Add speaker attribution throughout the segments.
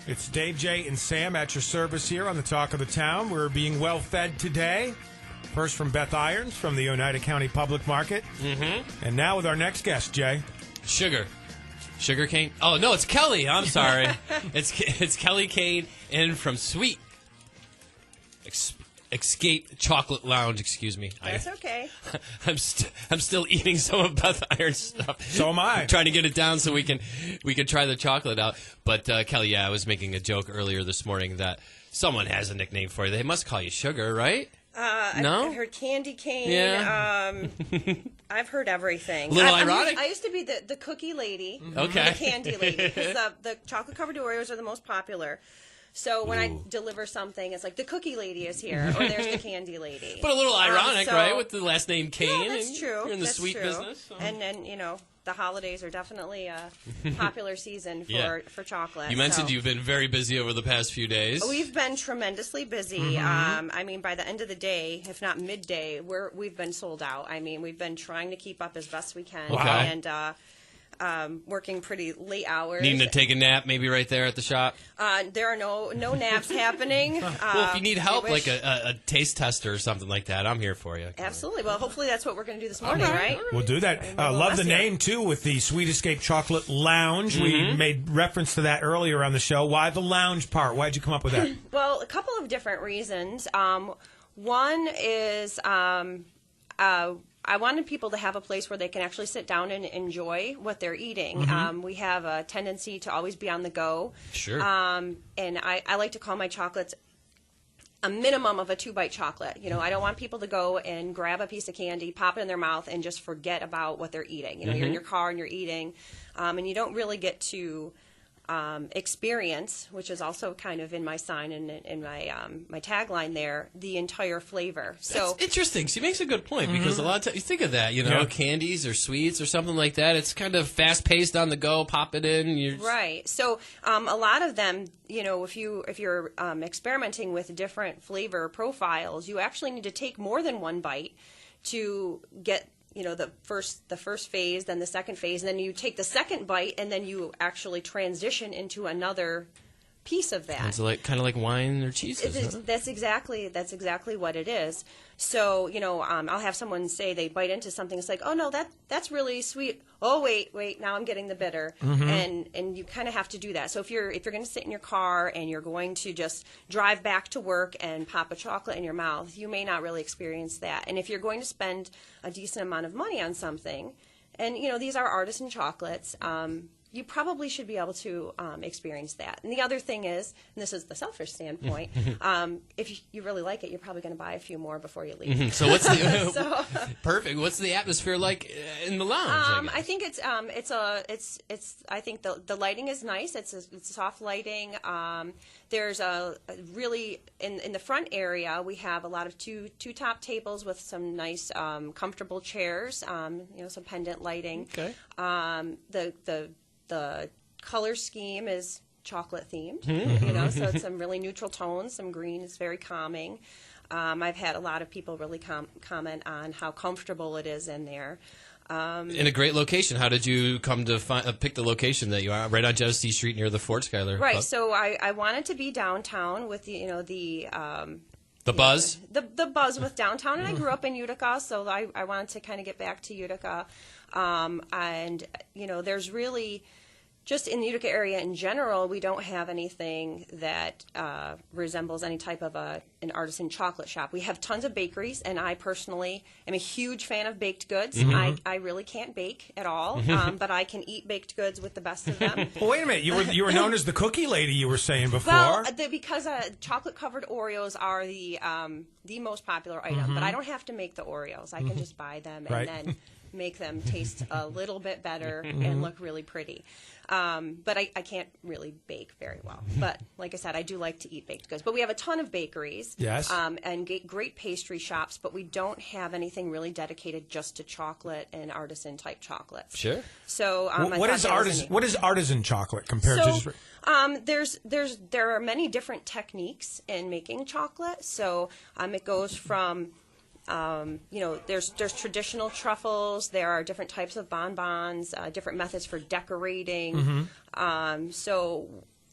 Speaker 1: It's Dave, Jay, and Sam at your service here on the Talk of the Town. We're being well fed today. First from Beth Irons from the Oneida County Public Market. Mm-hmm. And now with our next guest, Jay.
Speaker 2: Sugar cane. Oh, no, it's Kelly. I'm sorry. It's Kelly Kane in from Sweet Escape Chocolate Lounge, excuse me.
Speaker 3: That's okay.
Speaker 2: I'm still eating some of Beth Iron's stuff.
Speaker 1: So am I.
Speaker 2: Trying to get it down so we can try the chocolate out. But Kelly, I was making a joke earlier this morning that someone has a nickname for you. They must call you Sugar, right?
Speaker 3: No? I've heard Candy Cane.
Speaker 2: Yeah.
Speaker 3: I've heard everything.
Speaker 2: A little ironic.
Speaker 3: I used to be the cookie lady.
Speaker 2: Okay.
Speaker 3: The candy lady. Because the chocolate-covered Oreos are the most popular. So when I deliver something, it's like, the cookie lady is here, or there's the candy lady.
Speaker 2: But a little ironic, right, with the last name Kane.
Speaker 3: Yeah, that's true.
Speaker 2: You're in the sweet business. So.
Speaker 3: And then, the holidays are definitely a popular season for chocolate.
Speaker 2: You mentioned you've been very busy over the past few days.
Speaker 3: We've been tremendously busy.
Speaker 2: Mm-hmm.
Speaker 3: By the end of the day, if not midday, we've been sold out. we've been trying to keep up as best we can.
Speaker 2: Okay.
Speaker 3: And working pretty late hours.
Speaker 2: Needing to take a nap maybe right there at the shop?
Speaker 3: There are no naps happening.
Speaker 2: Well, if you need help, like a taste tester or something like that, I'm here for you.
Speaker 3: Absolutely. Well, hopefully that's what we're going to do this morning, right?
Speaker 1: We'll do that. Love the name, too, with the Sweet Escape Chocolate Lounge. Mm-hmm. We made reference to that earlier on the show. Why the lounge part? Why did you come up with that?
Speaker 3: Well, a couple of different reasons. One is I wanted people to have a place where they can actually sit down and enjoy what they're eating. Mm-hmm. We have a tendency to always be on the go.
Speaker 2: Sure.
Speaker 3: And I like to call my chocolates a minimum of a 2-bite chocolate. I don't want people to go and grab a piece of candy, pop it in their mouth, and just forget about what they're eating. You're in your car and you're eating, and you don't really get to experience, which is also kind of in my sign and in my tagline there, the entire flavor. So
Speaker 2: that's interesting. She makes a good point because a lot of times you think of that, candies or sweets or something like that. It's kind of fast paced on the go. Pop it in.
Speaker 3: Right. So a lot of them, if you're experimenting with different flavor profiles, you actually need to take more than one bite to get the first phase, then the second phase, and then you take the second bite, and then you actually transition into another piece of that.
Speaker 2: It's kind of like wine or cheese.
Speaker 3: That's exactly what it is. So I'll have someone say they bite into something. It's like, oh no, that's really sweet. Oh wait, now I'm getting the bitter, and you kind of have to do that. So if you're going to sit in your car and you're going to just drive back to work and pop a chocolate in your mouth, you may not really experience that. And if you're going to spend a decent amount of money on something, and these are artisan chocolates. You probably should be able to experience that. And the other thing is, and this is the selfish standpoint, if you really like it, you're probably going to buy a few more before you leave.
Speaker 2: Mm-hmm. So what's the perfect? What's the atmosphere like in the lounge?
Speaker 3: I think I think the lighting is nice. It's soft lighting. There's a really in the front area we have a lot of two top tables with some nice comfortable chairs. Some pendant lighting.
Speaker 2: Okay.
Speaker 3: The color scheme is chocolate themed, so it's some really neutral tones, some green. It's very calming. I've had a lot of people really comment on how comfortable it is in there.
Speaker 2: In a great location. How did you come to pick the location that you are right on Genesee Street near the Fort Schuyler?
Speaker 3: Right.
Speaker 2: Club?
Speaker 3: So I wanted to be downtown with the
Speaker 2: buzz?
Speaker 3: The buzz with downtown, and I grew up in Utica, so I wanted to kind of get back to Utica. And there's really, just in the Utica area in general, we don't have anything that resembles any type of an artisan chocolate shop. We have tons of bakeries, and I personally am a huge fan of baked goods. Mm-hmm. I really can't bake at all, but I can eat baked goods with the best of them.
Speaker 1: Well, wait a minute. You were known as the cookie lady, you were saying before.
Speaker 3: Well, because chocolate-covered Oreos are the most popular item, but I don't have to make the Oreos. I can just buy them and then make them taste a little bit better and look really pretty. But I can't really bake very well. But like I said, I do like to eat baked goods. But we have a ton of bakeries and great pastry shops, but we don't have anything really dedicated just to chocolate and artisan-type chocolates.
Speaker 2: Sure.
Speaker 3: So
Speaker 1: what is artisan chocolate compared to just...
Speaker 3: there are many different techniques in making chocolate. So it goes from... there's traditional truffles. There are different types of bonbons, different methods for decorating. So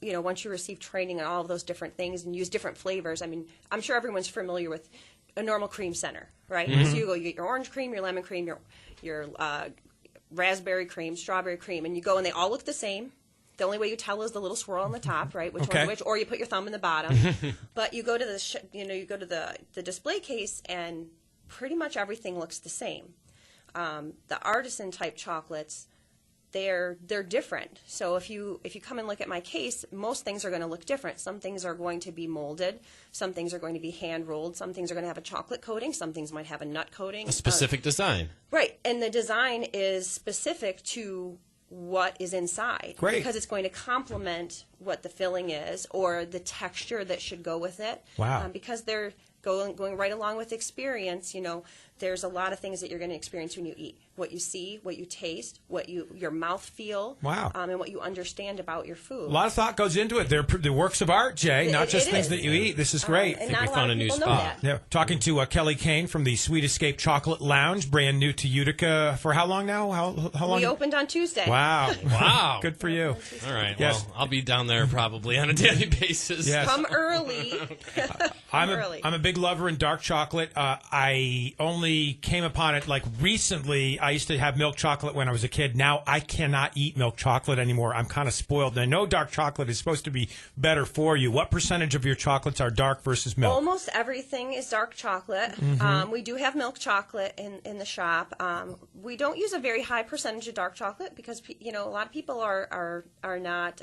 Speaker 3: once you receive training on all of those different things and use different flavors, I mean, I'm sure everyone's familiar with a normal cream center, right? So you get your orange cream, your lemon cream, your raspberry cream, strawberry cream, and you go and they all look the same. The only way you tell is the little swirl on the top, right? Which one's which, or you put your thumb in the bottom. But you go to the display case, and pretty much everything looks the same. The artisan type chocolates, they're different. So if you come and look at my case, most things are going to look different. Some things are going to be molded. Some things are going to be hand rolled. Some things are going to have a chocolate coating. Some things might have a nut coating.
Speaker 2: A specific design.
Speaker 3: Right, and the design is specific to what is inside.
Speaker 1: Great.
Speaker 3: Because it's going to complement what the filling is or the texture that should go with it.
Speaker 1: Wow.
Speaker 3: Because they're going right along with experience, there's a lot of things that you're going to experience when you eat. What you see, what you taste, what your mouth feel,
Speaker 1: wow.
Speaker 3: And what you understand about your food.
Speaker 1: A lot of thought goes into it. They're the works of art, Jay, not just things that you eat. This is great.
Speaker 3: And
Speaker 2: I think
Speaker 3: not
Speaker 2: we
Speaker 3: a lot
Speaker 2: found
Speaker 3: of
Speaker 2: a new
Speaker 3: people know
Speaker 2: spot.
Speaker 3: that.
Speaker 1: Yeah, talking to Kelly Kane from the Sweet Escape Chocolate Lounge, brand new to Utica. For how long now? How long?
Speaker 3: We opened on Tuesday.
Speaker 1: Wow.
Speaker 2: Wow.
Speaker 1: Good for you.
Speaker 2: All right.
Speaker 1: Yes.
Speaker 2: Well, I'll be down there probably on a daily basis.
Speaker 1: Yes.
Speaker 3: Come early.
Speaker 1: I'm a big lover in dark chocolate. I only came upon it like recently. I used to have milk chocolate when I was a kid. Now I cannot eat milk chocolate anymore. I'm kind of spoiled. And I know dark chocolate is supposed to be better for you. What percentage of your chocolates are dark versus milk?
Speaker 3: Almost everything is dark chocolate. We do have milk chocolate in the shop. We don't use a very high percentage of dark chocolate because a lot of people are not.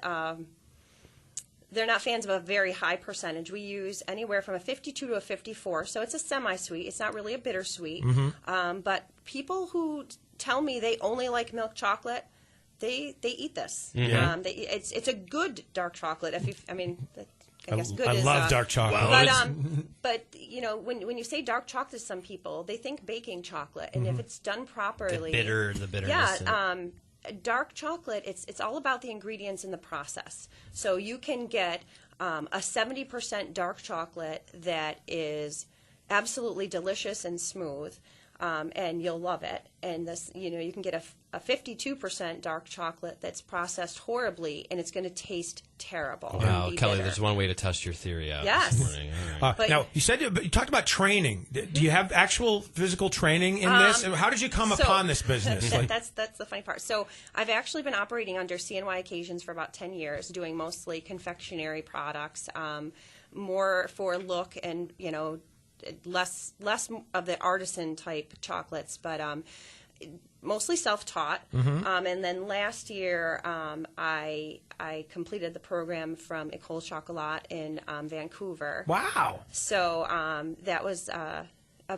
Speaker 3: They're not fans of a very high percentage. We use anywhere from a 52 to a 54, so it's a semi-sweet. It's not really a bittersweet. But people who tell me they only like milk chocolate, they eat this. It's a good dark chocolate. I guess good
Speaker 1: I
Speaker 3: is,
Speaker 1: love dark chocolate.
Speaker 3: But when you say dark chocolate to some people, they think baking chocolate, and if it's done properly,
Speaker 2: The bitterness.
Speaker 3: yeah. Dark chocolate, it's all about the ingredients in the process. So you can get a 70% dark chocolate that is absolutely delicious and smooth, and you'll love it. And this, you can get a 52% dark chocolate that's processed horribly, and it's going to taste terrible.
Speaker 2: Wow,
Speaker 3: and be
Speaker 2: Kelly,
Speaker 3: bitter.
Speaker 2: there's one way to test your theory out
Speaker 3: Yes.
Speaker 2: this morning. All right.
Speaker 1: Now, you talked about training. Do you have actual physical training in this? How did you come upon this business?
Speaker 3: That's the funny part. So I've actually been operating under CNY occasions for about 10 years, doing mostly confectionery products, more for look and, less of the artisan type chocolates, but mostly self-taught. And then last year, I completed the program from École Chocolat in Vancouver.
Speaker 1: Wow.
Speaker 3: So that was a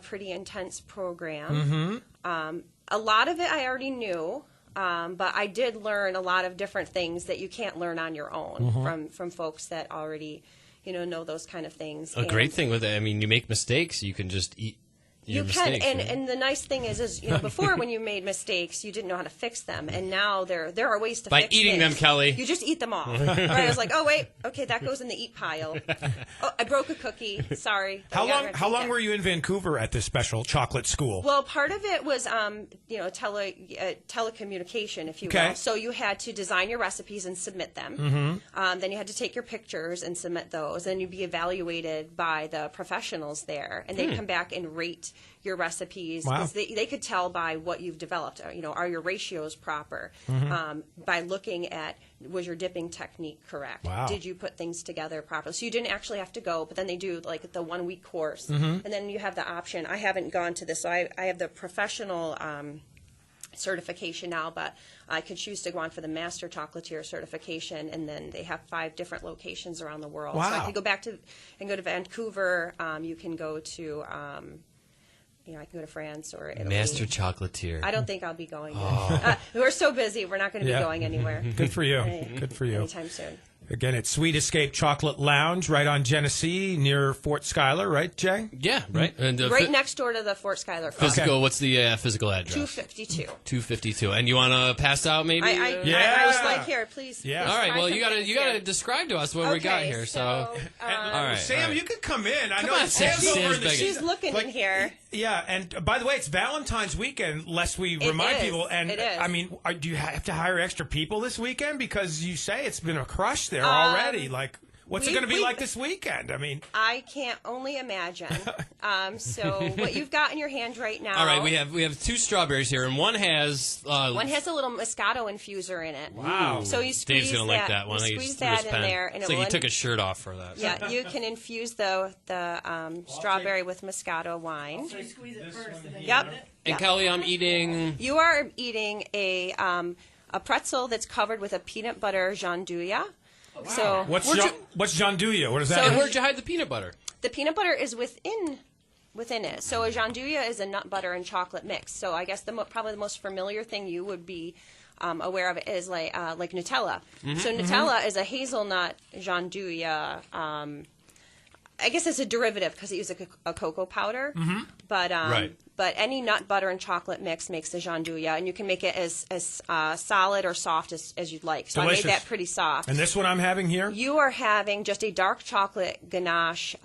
Speaker 3: pretty intense program. A lot of it I already knew, but I did learn a lot of different things that you can't learn on your own from folks that already know those kind of things.
Speaker 2: Great thing with it, you make mistakes, you can just eat your mistakes.
Speaker 3: And the nice thing is before when you made mistakes, you didn't know how to fix them, and now there are ways to
Speaker 2: by
Speaker 3: fix
Speaker 2: eating
Speaker 3: things.
Speaker 2: them, Kelly.
Speaker 3: You just eat them all. Right? I was like, oh wait, okay, that goes in the eat pile. Oh, I broke a cookie. Sorry.
Speaker 1: How long were you in Vancouver at this special chocolate school?
Speaker 3: Well, part of it was telecommunication, if you will. So you had to design your recipes and submit them. Then you had to take your pictures and submit those. Then you'd be evaluated by the professionals there, and they'd come back and rate your recipes.
Speaker 1: Wow.
Speaker 3: They could tell by what you've developed. Are your ratios proper? By looking at, was your dipping technique correct?
Speaker 1: Wow.
Speaker 3: Did you put things together properly? So you didn't actually have to go, but then they do like the 1 week course, and then you have the option. I haven't gone to this, so I have the professional certification now, but I could choose to go on for the master chocolatier certification, and then they have 5 different locations around the world.
Speaker 1: Wow.
Speaker 3: So I could go back to Vancouver. You can go to I can go to France or Italy.
Speaker 2: Master chocolatier.
Speaker 3: I don't think I'll be going there. We're so busy. We're not going to be going anywhere.
Speaker 1: Good for you. Good for you.
Speaker 3: Anytime soon.
Speaker 1: Again, it's Sweet Escape Chocolate Lounge right on Genesee near Fort Schuyler, right, Jay?
Speaker 2: Yeah, right. And
Speaker 3: Right next door to the Fort Schuyler Farm.
Speaker 2: physical. What's the physical address?
Speaker 3: 252.
Speaker 2: 252. And you want to pass out maybe?
Speaker 3: I was like, here, please.
Speaker 1: Yeah.
Speaker 2: All right. Well, you
Speaker 3: got
Speaker 2: gotta describe to us what we got here. So,
Speaker 1: All right. Sam, you could come in. I know
Speaker 2: on,
Speaker 1: Sam's
Speaker 2: Sam's
Speaker 1: over in the
Speaker 2: begging.
Speaker 3: she's looking in here.
Speaker 1: Yeah, and by the way, it's Valentine's weekend, lest we remind people. And
Speaker 3: it is.
Speaker 1: I mean, do you have to hire extra people this weekend? Because you say it's been a crush there already. Like, what's it going to be like this weekend? I mean,
Speaker 3: I can't only imagine. So what you've got in your hand right now.
Speaker 2: All right, we have 2 strawberries here, and one has
Speaker 3: a little Moscato infuser in it.
Speaker 1: Wow.
Speaker 3: So you squeeze
Speaker 2: Dave's gonna like that one.
Speaker 3: You squeeze that in there, and
Speaker 2: it's like he took his shirt off for that.
Speaker 3: Yeah, you can infuse the strawberry with Moscato wine.
Speaker 4: So you squeeze it first. And then
Speaker 3: Yep.
Speaker 4: you eat it?
Speaker 2: And Kelly, I'm eating.
Speaker 3: You are eating a pretzel that's covered with a peanut butter gianduja.
Speaker 4: Oh, wow.
Speaker 3: So
Speaker 1: what's gianduja? What does that
Speaker 3: So
Speaker 1: mean?
Speaker 2: Where'd you hide the peanut butter?
Speaker 3: the peanut butter is within it. So a gianduja is a nut butter and chocolate mix. So I guess probably the most familiar thing you would be aware of is like Nutella. So Nutella is a hazelnut gianduja. I guess it's a derivative because it uses a cocoa powder. But
Speaker 2: Right.
Speaker 3: but any nut butter and chocolate mix makes the gianduja, and you can make it as solid or soft as you'd like. So
Speaker 1: Delicious.
Speaker 3: I made that pretty soft.
Speaker 1: And this one I'm having here?
Speaker 3: You are having just a dark chocolate ganache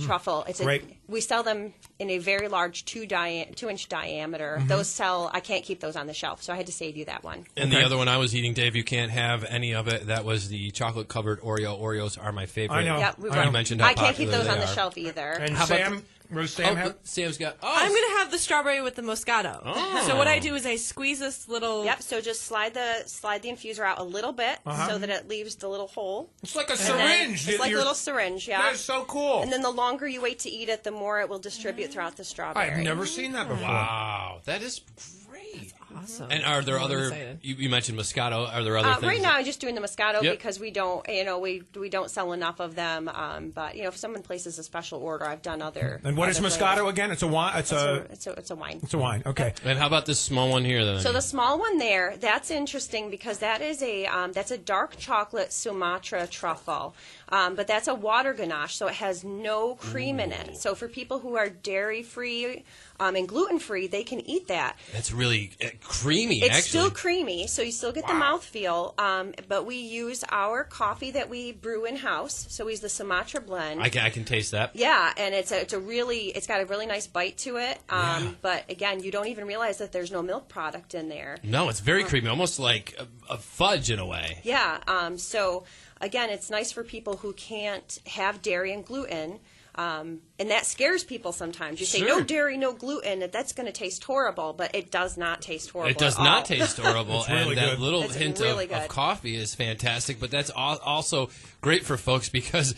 Speaker 3: truffle.
Speaker 1: Great.
Speaker 3: We sell them in a very large 2-inch diameter. Those sell. I can't keep those on the shelf, so I had to save you that one.
Speaker 2: And the other one I was eating, Dave, you can't have any of it. That was the chocolate-covered Oreo. Oreos are my favorite.
Speaker 1: I know.
Speaker 3: Yep,
Speaker 2: You mentioned how
Speaker 3: I can't keep
Speaker 2: popular
Speaker 3: those on
Speaker 2: they
Speaker 3: the
Speaker 2: are.
Speaker 3: shelf either.
Speaker 1: And
Speaker 2: How about
Speaker 1: Sam? What does Sam have?
Speaker 2: Sam's got.
Speaker 4: I'm going to have the strawberry with the Moscato.
Speaker 2: Oh.
Speaker 4: So what I do is I squeeze this little...
Speaker 3: Yep. So just slide the infuser out a little bit so that it leaves the little hole.
Speaker 1: It's like a
Speaker 3: And then-
Speaker 1: syringe.
Speaker 3: It's like a little syringe. Yeah.
Speaker 1: That is so cool.
Speaker 3: And then the longer you wait to eat it, the more it will distribute throughout the strawberry.
Speaker 1: I've never seen that before.
Speaker 2: Wow, that is great.
Speaker 4: Awesome.
Speaker 2: And are there
Speaker 4: I'm
Speaker 2: other?
Speaker 4: excited.
Speaker 2: You mentioned Moscato. Are there other things?
Speaker 3: Right now, I'm just doing the Moscato
Speaker 2: Yep.
Speaker 3: because we don't, we don't sell enough of them. But if someone places a special order, I've done other.
Speaker 1: And what is
Speaker 3: other
Speaker 1: Moscato
Speaker 3: flavors.
Speaker 1: again? It's a wine. It's a
Speaker 3: It's a wine.
Speaker 1: it's a wine. Okay.
Speaker 2: And how about this small one here then?
Speaker 3: So the small one there, that's interesting because that is that's a dark chocolate Sumatra truffle, but that's a water ganache, so it has no cream in it. So for people who are dairy free and gluten free, they can eat that.
Speaker 2: That's really creamy.
Speaker 3: It's
Speaker 2: actually.
Speaker 3: still creamy, so you still get the mouthfeel. But we use our coffee that we brew in house, so we use the Sumatra blend.
Speaker 2: I can taste that.
Speaker 3: Yeah, and it's got a really nice bite to it. But again, you don't even realize that there's no milk product in there.
Speaker 2: No, it's very creamy, almost like a fudge in a way.
Speaker 3: Yeah. So again, it's nice for people who can't have dairy and gluten. And that scares people sometimes. You say,
Speaker 2: Sure.
Speaker 3: no dairy, no gluten, that's going to taste horrible, but it does not taste horrible.
Speaker 2: It does
Speaker 3: at
Speaker 2: not
Speaker 3: all.
Speaker 2: taste horrible,
Speaker 1: really
Speaker 2: and that
Speaker 1: good.
Speaker 2: little
Speaker 3: It's
Speaker 2: hint
Speaker 3: really
Speaker 2: of
Speaker 3: good.
Speaker 2: coffee is fantastic. But that's also great for folks because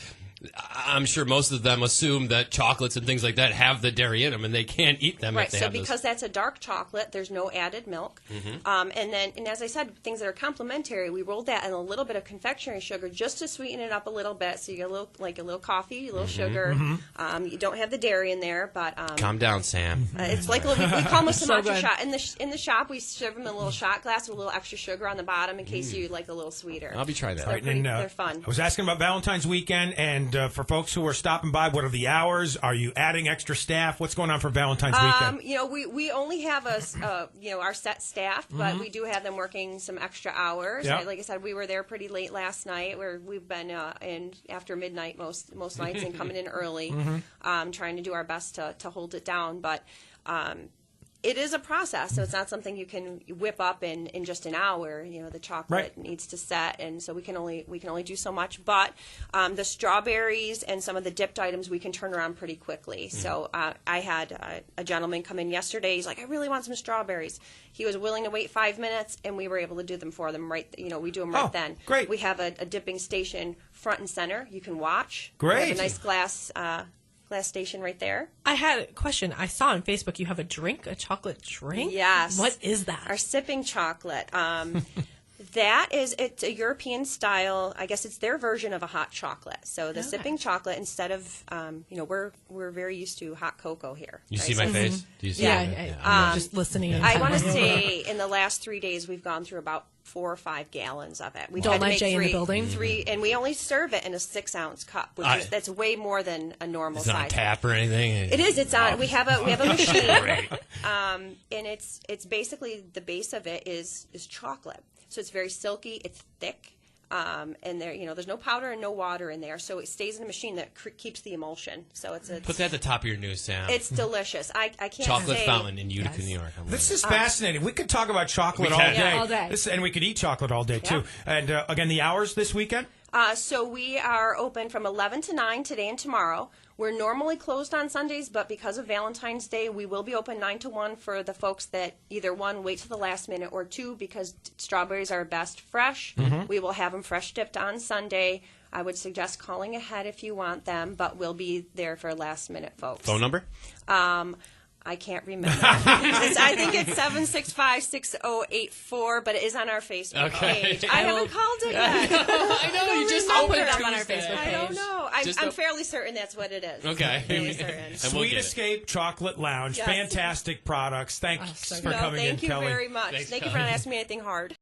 Speaker 2: I'm sure most of them assume that chocolates and things like that have the dairy in them, and they can't eat them
Speaker 3: Right,
Speaker 2: if they
Speaker 3: so
Speaker 2: have
Speaker 3: because that's a dark chocolate, there's no added milk. And as I said, things that are complementary, we rolled that in a little bit of confectionery sugar just to sweeten it up a little bit. So you get a little coffee, a little sugar. You don't have the dairy in there, but
Speaker 2: Calm down, Sam.
Speaker 3: it's like we call them a Sumatra
Speaker 4: good.
Speaker 3: shot. In the shop, we serve them in a little shot glass with a little extra sugar on the bottom in case you like a little sweeter.
Speaker 2: I'll be trying that.
Speaker 3: They're
Speaker 1: Right, and,
Speaker 3: they're fun.
Speaker 1: I was asking about Valentine's weekend, and for folks who are stopping by, what are the hours? Are you adding extra staff? What's going on for Valentine's weekend?
Speaker 3: We only have our set staff, but we do have them working some extra hours.
Speaker 1: Yeah.
Speaker 3: Like I said, we were there pretty late last night. We've been in after midnight most nights and coming in early, trying to do our best to hold it down. But it is a process, so it's not something you can whip up in just an hour. The chocolate needs to set, and so we can only do so much. But the strawberries and some of the dipped items we can turn around pretty quickly. So I had a gentleman come in yesterday. He's like, I really want some strawberries. He was willing to wait 5 minutes, and we were able to do them for them right. We do them right then.
Speaker 1: Great.
Speaker 3: We have a dipping station front and center. You can watch.
Speaker 1: Great.
Speaker 3: We have a nice glass station right there.
Speaker 4: I had a question. I saw on Facebook you have a chocolate drink?
Speaker 3: Yes.
Speaker 4: What is that?
Speaker 3: Our sipping chocolate. It's a European style. I guess it's their version of a hot chocolate. So the sipping chocolate, instead of, we're very used to hot cocoa here.
Speaker 2: You
Speaker 3: right?
Speaker 2: see my
Speaker 3: So
Speaker 2: face? Do you see
Speaker 4: Yeah,
Speaker 2: it?
Speaker 4: I'm just listening.
Speaker 3: I want to say in the last 3 days we've gone through about 4 or 5 gallons of it. We
Speaker 4: Don't
Speaker 3: had to
Speaker 4: let
Speaker 3: make
Speaker 4: Jay in the building.
Speaker 3: three, and we only serve it in a 6-ounce cup, which that's way more than a normal
Speaker 2: It's not on
Speaker 3: size.
Speaker 2: tap or anything.
Speaker 3: It is. It's on. We have a machine,
Speaker 2: Great.
Speaker 3: and it's basically the base of it is chocolate. So it's very silky. It's thick. And there, there's no powder and no water in there, so it stays in a machine that keeps the emulsion. So it's
Speaker 2: put that at the top of your news, Sam.
Speaker 3: It's delicious. I can't
Speaker 2: chocolate
Speaker 3: say,
Speaker 2: fountain in Utica,
Speaker 4: Yes.
Speaker 2: New York.
Speaker 1: This is fascinating. We could talk about chocolate all
Speaker 2: can.
Speaker 1: day.
Speaker 4: Yeah, all day.
Speaker 1: And we could eat chocolate all day, too. And again, the hours this weekend?
Speaker 3: So we are open from 11 to 9 today and tomorrow. We're normally closed on Sundays, but because of Valentine's Day, we will be open 9 to 1 for the folks that either, one, wait till the last minute, or two, because strawberries are best fresh. We will have them fresh dipped on Sunday. I would suggest calling ahead if you want them, but we'll be there for last minute folks.
Speaker 2: Phone number?
Speaker 3: I can't remember. I think it's 765-6084, but it is on our Facebook
Speaker 2: Okay.
Speaker 3: page. I haven't called it yet.
Speaker 2: I know, you just
Speaker 4: I'll put
Speaker 2: opened
Speaker 4: it up on our
Speaker 2: Tuesday.
Speaker 4: Facebook
Speaker 3: I don't
Speaker 4: page.
Speaker 3: know. I'm fairly certain that's what it is.
Speaker 2: Okay.
Speaker 3: Fairly certain.
Speaker 2: And we'll
Speaker 1: Sweet
Speaker 2: get it.
Speaker 1: Escape Chocolate Lounge.
Speaker 3: Yes.
Speaker 1: Fantastic products. Thanks
Speaker 4: so
Speaker 1: for
Speaker 4: good.
Speaker 1: coming in,
Speaker 3: Thank you
Speaker 1: Kelly.
Speaker 3: very much.
Speaker 2: Thanks,
Speaker 3: Thank you for
Speaker 2: Kelly.
Speaker 3: not asking me anything hard.